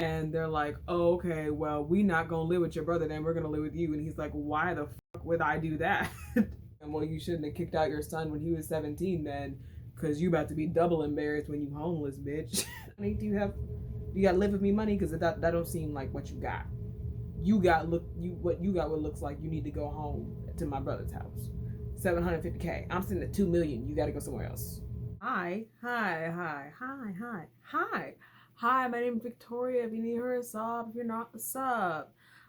And they're like, oh, okay, well, we not gonna live with your brother, then we're gonna live with you. And he's like, why the fuck would I do that? And well, you shouldn't have kicked out your son when he was 17 then, because you about to be double embarrassed when you homeless, bitch. Do you got live with me money? Because that don't seem like what you got. What you got what looks like you need to go home to my brother's house. 750K. I'm sitting at 2 million. You got to go somewhere else. Hi, my name is Victoria. If you need her, a sub. If you're not, a sub.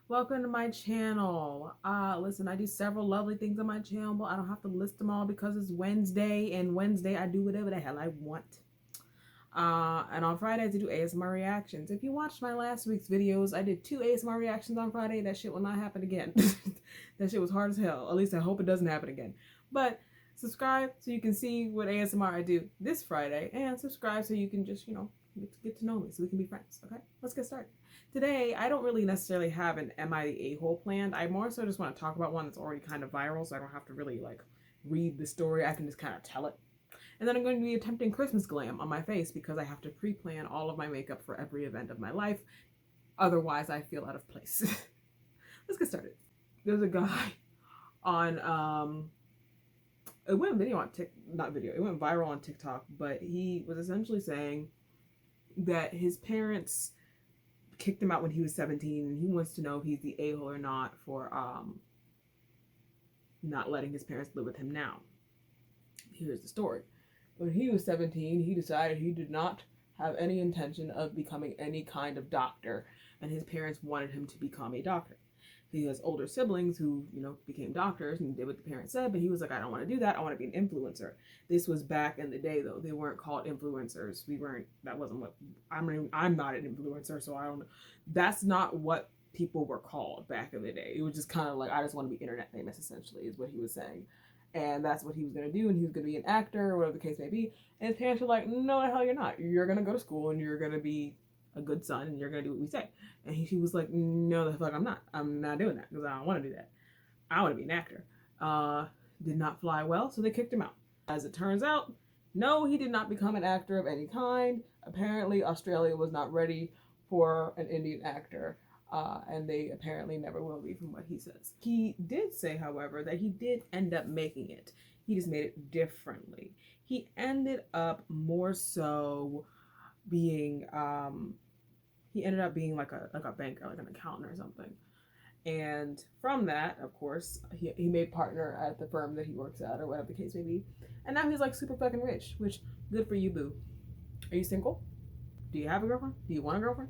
Welcome to my channel. Listen, I do several lovely things on my channel, but I don't have to list them all because it's Wednesday, and Wednesday I do whatever the hell I want. And on Fridays I do ASMR reactions. If you watched my last week's videos, I did 2 ASMR reactions on Friday. That shit will not happen again. That shit was hard as hell. At least I hope it doesn't happen again. But subscribe so you can see what ASMR I do this Friday, and subscribe so you can just, get to know me so we can be friends. Okay, let's get started. Today, I don't really necessarily have an Am I the A-hole planned. I more so just want to talk about one that's already kind of viral, so I don't have to really read the story. I can just kind of tell it. And then I'm going to be attempting Christmas glam on my face because I have to pre-plan all of my makeup for every event of my life. Otherwise, I feel out of place. Let's get started. There's a guy on it went viral on TikTok, but he was essentially saying that his parents kicked him out when he was 17, and he wants to know if he's the a-hole or not for not letting his parents live with him now. Here's the story. When he was 17, he decided he did not have any intention of becoming any kind of doctor, and his parents wanted him to become a doctor. He has older siblings who, became doctors and did what the parents said, but he was like, I don't want to do that. I want to be an influencer. This was back in the day, though. They weren't called influencers. That wasn't what, I'm not an influencer, so I don't know. That's not what people were called back in the day. It was just kind of like, I just want to be internet famous, essentially, is what he was saying. And that's what he was going to do, and he was going to be an actor, or whatever the case may be. And his parents were like, no, the hell you're not. You're going to go to school, and you're going to be a good son, and you're going to do what we say. And he was like, no, the fuck I'm not. I'm not doing that, because I don't want to do that. I want to be an actor. Did not fly well, so they kicked him out. As it turns out, no, he did not become an actor of any kind. Apparently, Australia was not ready for an Indian actor. And they apparently never will be, from what he says. He did say, however, that he did end up making it. He just made it differently. He ended up more so being, like a banker, like an accountant or something. And from that, of course, he made partner at the firm that he works at, or whatever the case may be. And now he's like super fucking rich, which, good for you, boo. Are you single? Do you have a girlfriend? Do you want a girlfriend?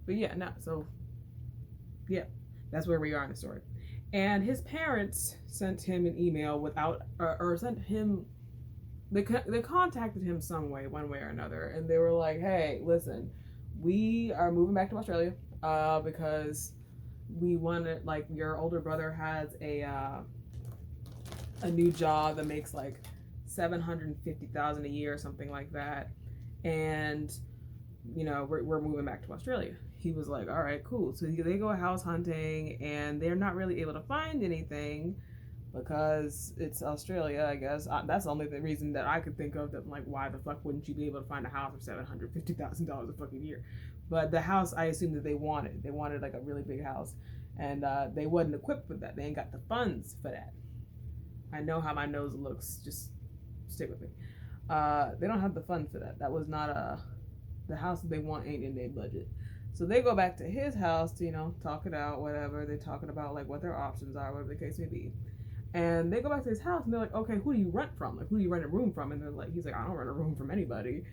But yeah, no, so yeah, that's where we are in the story. And his parents sent him an email they contacted him some way, one way or another, and they were like, hey, listen, we are moving back to Australia because we wanted, your older brother has a new job that makes like $750,000 a year or something like that, and we're moving back to Australia. He was like, all right, cool. So they go house hunting, and they're not really able to find anything because it's Australia, I guess. That's the only reason that I could think of, that why the fuck wouldn't you be able to find a house for $750,000 a fucking year? But the house, I assume that they wanted like a really big house, and they wasn't equipped with that. They ain't got the funds for that. I know how my nose looks. Just stick with me. They don't have the funds for that. That was not the house that they want ain't in their budget. So they go back to his house to, talk it out, whatever. They're talking about what their options are, whatever the case may be. And they go back to his house, and they're like, okay, who do you rent from? Who do you rent a room from? And he's like, I don't rent a room from anybody.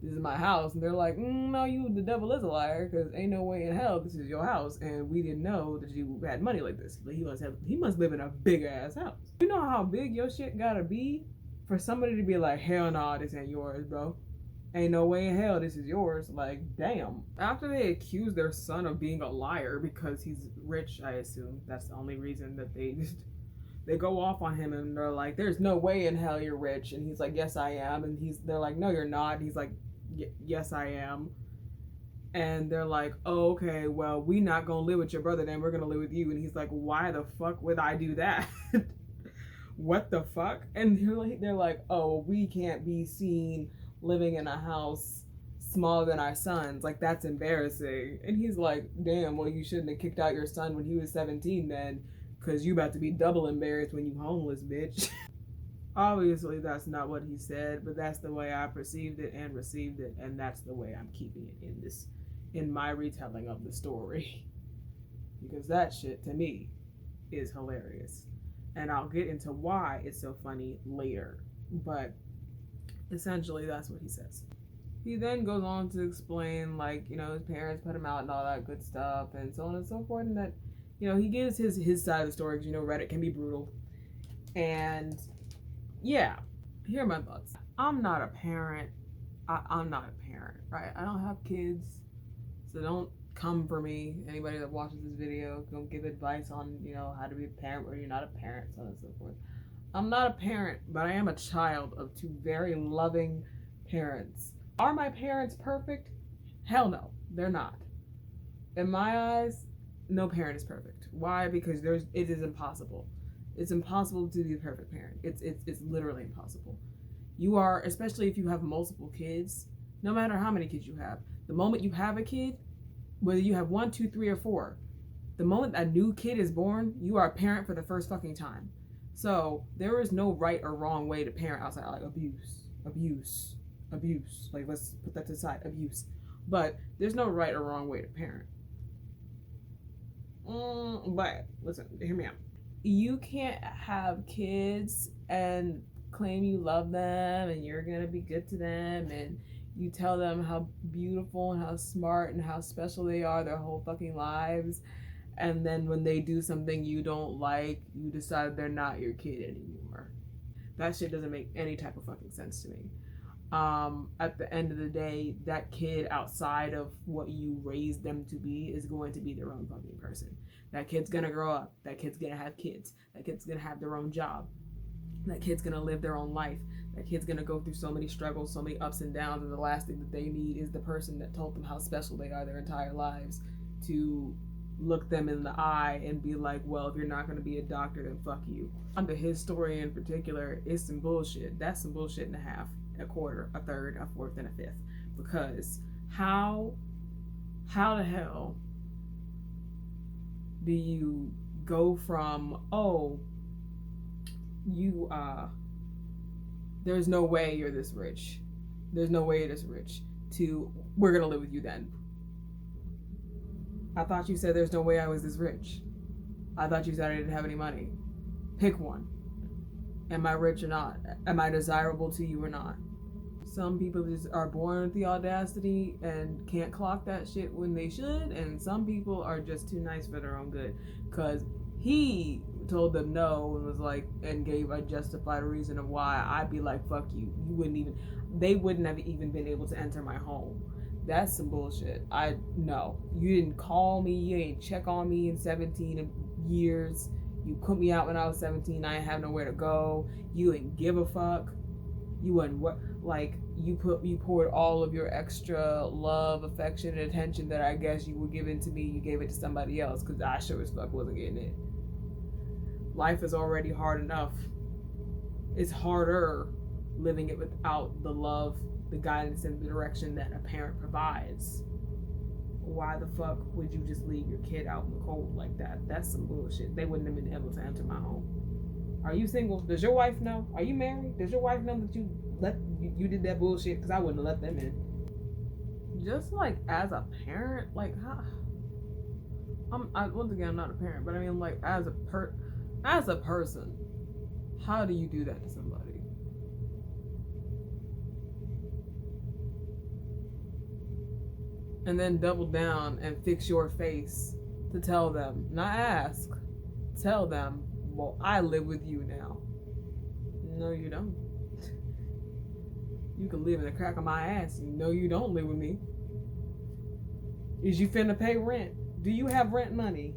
This is my house. And they're like, no, the devil is a liar, because ain't no way in hell this is your house, and we didn't know that you had money like this. But he must live in a big ass house. You know how big your shit gotta be for somebody to be like, hell no, this ain't yours, bro. Ain't no way in hell this is yours. Damn. After they accuse their son of being a liar because he's rich, I assume that's the only reason that they go off on him, and they're like, there's no way in hell you're rich. And he's like, yes I am. And they're like, no you're not. And he's like, yes I am. And they're like, oh, okay, well, we not gonna live with your brother, then we're gonna live with you. And he's like, why the fuck would I do that? What the fuck? And they're like, oh, we can't be seen living in a house smaller than our sons. Like, that's embarrassing. And he's like, damn, well, you shouldn't have kicked out your son when he was 17 then, because you about to be double embarrassed when you homeless, bitch. Obviously, that's not what he said, but that's the way I perceived it and received it, and that's the way I'm keeping it in my retelling of the story. Because that shit, to me, is hilarious. And I'll get into why it's so funny later. But essentially, that's what he says. He then goes on to explain, like, you know, his parents put him out and all that good stuff, and so on and so forth, and that, you know, he gives his side of the story, because, you know, Reddit can be brutal. And yeah, here are my thoughts. I'm not a parent. I'm not a parent, right? I don't have kids, so don't come for me. Anybody that watches this video, don't give advice on, you know, how to be a parent or you're not a parent, so on and so forth. I'm not a parent, but I am a child of two very loving parents. Are my parents perfect? Hell no, they're not. In my eyes, no parent is perfect. Why? Because it is impossible. It's impossible to be a perfect parent. It's literally impossible. You are, especially if you have multiple kids, no matter how many kids you have, the moment you have a kid, whether you have 1, 2, 3, or 4, the moment a new kid is born, you are a parent for the first fucking time. So there is no right or wrong way to parent outside like abuse. Like, let's put that to the side, abuse. But there's no right or wrong way to parent. But listen, hear me out. You can't have kids and claim you love them and you're gonna be good to them and you tell them how beautiful and how smart and how special they are their whole fucking lives, and then when they do something you don't like, you decide they're not your kid anymore. That shit doesn't make any type of fucking sense to me. At the end of the day, that kid, outside of what you raised them to be, is going to be their own fucking person. That kid's gonna grow up. That kid's gonna have kids. That kid's gonna have their own job. That kid's gonna live their own life. That kid's gonna go through so many struggles, so many ups and downs, and the last thing that they need is the person that told them how special they are their entire lives to look them in the eye and be like, well, if you're not gonna be a doctor, then fuck you. Under his story in particular, it's some bullshit. That's some bullshit and a half, a quarter, a third, a fourth, and a fifth. Because how the hell do you go from, oh, you there's no way you're this rich, there's no way you're this rich, to we're gonna live with you then. I thought you said there's no way I was this rich. I thought you said I didn't have any money. Pick one. Am I rich or not? Am I desirable to you or not? Some people just are born with the audacity and can't clock that shit when they should, and some people are just too nice for their own good. Cause he told them no and was like, and gave a justified reason of why. I'd be like, fuck you. They wouldn't have even been able to enter my home. That's some bullshit. No. You didn't call me. You didn't check on me in 17 years. You put me out when I was 17. I didn't have nowhere to go. You didn't give a fuck. You wouldn't you poured all of your extra love, affection, and attention that I guess you were giving to me. You gave it to somebody else, because I sure as fuck wasn't getting it. Life is already hard enough. It's harder living it without the love, the guidance, and the direction that a parent provides. Why the fuck would you just leave your kid out in the cold like that? That's some bullshit. They wouldn't have been able to enter my home. Are you single? Does your wife know? Are you married? Does your wife know that you did that bullshit? Because I wouldn't have let them in. Just like as a parent, like how? Once again, I'm not a parent, but I mean, like as a person, how do you do that to somebody? And then double down and fix your face to tell them, not ask, tell them, well, I live with you now. No, you don't. You can live in the crack of my ass. No, you don't live with me. Is you finna pay rent? Do you have rent money?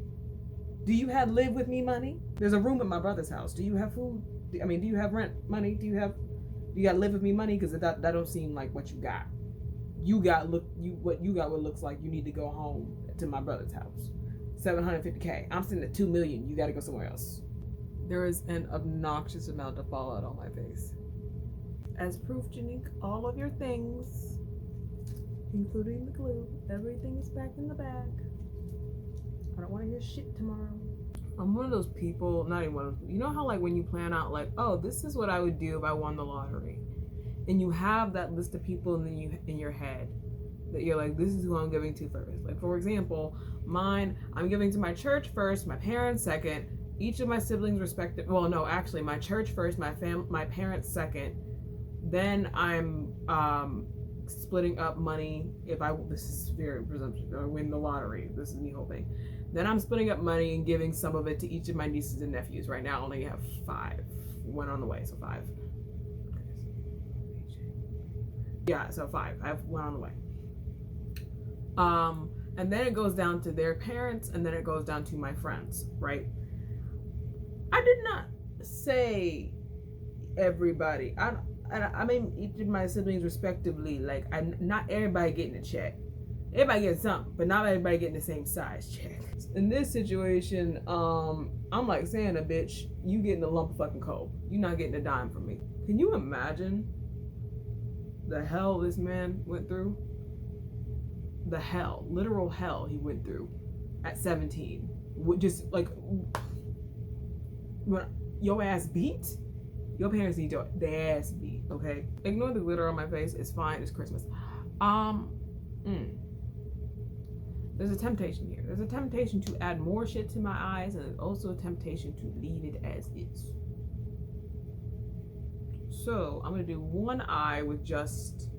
Do you have live with me money? There's a room at my brother's house. Do you have food? Do you have rent money? Do you got live with me money? Because that don't seem like what you got. What looks like you need to go home to my brother's house. $750K. I'm sitting at $2 million. You got to go somewhere else. There is an obnoxious amount of fallout on my face. As proof, Janique, all of your things including the glue. Everything is back in the bag. I don't want to hear shit tomorrow. I'm one of those people, not even one of those, you know how like when you plan out like, oh, this is what I would do if I won the lottery, and you have that list of people in your head that you're like, this is who I'm giving to first. Like for example, mine, I'm giving to my church first, my parents second, each of my siblings respective. Well, no, actually, my church first, my parents second. Then I'm splitting up money if this is very presumptuous, I win the lottery. This is me hoping. Then I'm splitting up money and giving some of it to each of my nieces and nephews. Right now, I only have 5. One on the way, so 5. Yeah, so 5. I have 1 on the way. And then it goes down to their parents, and then it goes down to my friends, right? I did not say everybody. I mean each of my siblings respectively. Like, not everybody getting a check. Everybody getting something, but not everybody getting the same size check. In this situation, I'm like Santa, bitch. You getting a lump of fucking coal. You not getting a dime from me. Can you imagine the hell this man went through? The hell, literal hell he went through at 17. Just like, when your ass beat, your parents need their ass beat, okay? Ignore the glitter on my face. It's fine. It's Christmas. There's a temptation here. There's a temptation to add more shit to my eyes, and there's also a temptation to leave it as is. So I'm gonna do one eye with just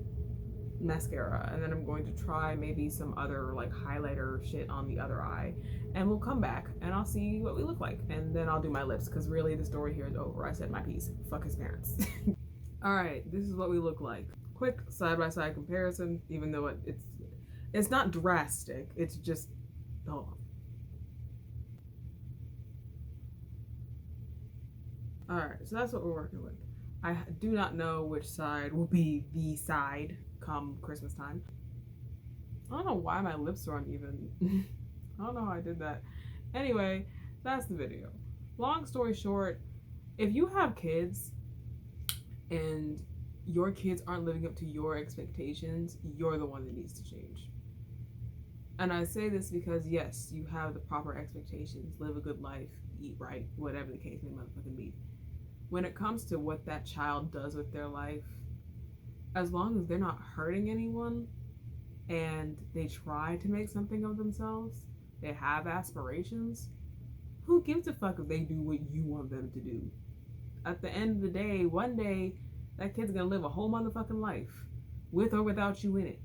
mascara, and then I'm going to try maybe some other like highlighter shit on the other eye, and we'll come back and I'll see what we look like, and then I'll do my lips, because really the story here is over. I said my piece. Fuck his parents. All right, this is what we look like. Quick side-by-side comparison, even though it's not drastic. It's just, hold on. All right, so that's what we're working with. I do not know which side will be the side come Christmas time. I don't know why my lips are uneven. I don't know how I did that. Anyway, that's the video. Long story short, if you have kids and your kids aren't living up to your expectations, you're the one that needs to change. And I say this because yes, you have the proper expectations, live a good life, eat right, whatever the case may motherfucking be. When it comes to what that child does with their life, as long as they're not hurting anyone and they try to make something of themselves, they have aspirations, who gives a fuck if they do what you want them to do? At the end of the day, one day, that kid's gonna live a whole motherfucking life, with or without you in it.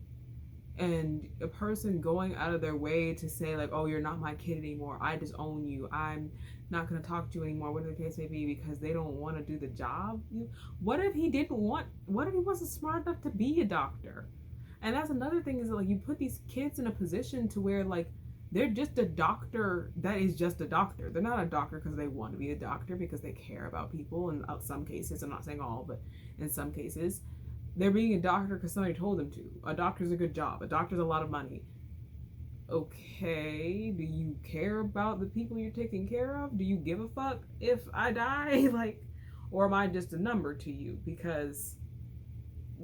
And a person going out of their way to say like, oh, you're not my kid anymore, I disown you, I'm not going to talk to you anymore, whatever the case may be, because they don't want to do the job. What if he wasn't smart enough to be a doctor? And that's another thing, is that, like, you put these kids in a position to where like they're just a doctor that is just a doctor. They're not a doctor because they want to be a doctor, because they care about people. In some cases, I'm not saying all, but in some cases, they're being a doctor because somebody told them to. A doctor's a good job. A doctor's a lot of money. Okay, do you care about the people you're taking care of? Do you give a fuck if I die? Like, or am I just a number to you? Because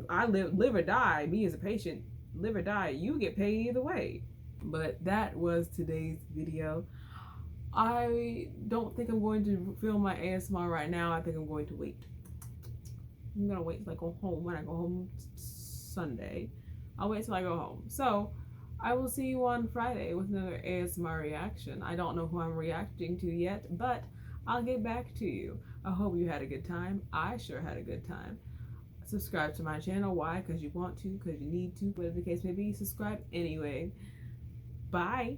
I live or die, me as a patient, live or die, you get paid either way. But that was today's video. I don't think I'm going to film my ASMR right now. I think I'm going to wait. I'm gonna wait till I go home. When I go home Sunday, I'll wait till I go home. So I will see you on Friday with another ASMR reaction. I don't know who I'm reacting to yet, but I'll get back to you. I hope you had a good time. I sure had a good time. Subscribe to my channel. Why? Because you want to, because you need to, whatever the case may be. Subscribe anyway. Bye.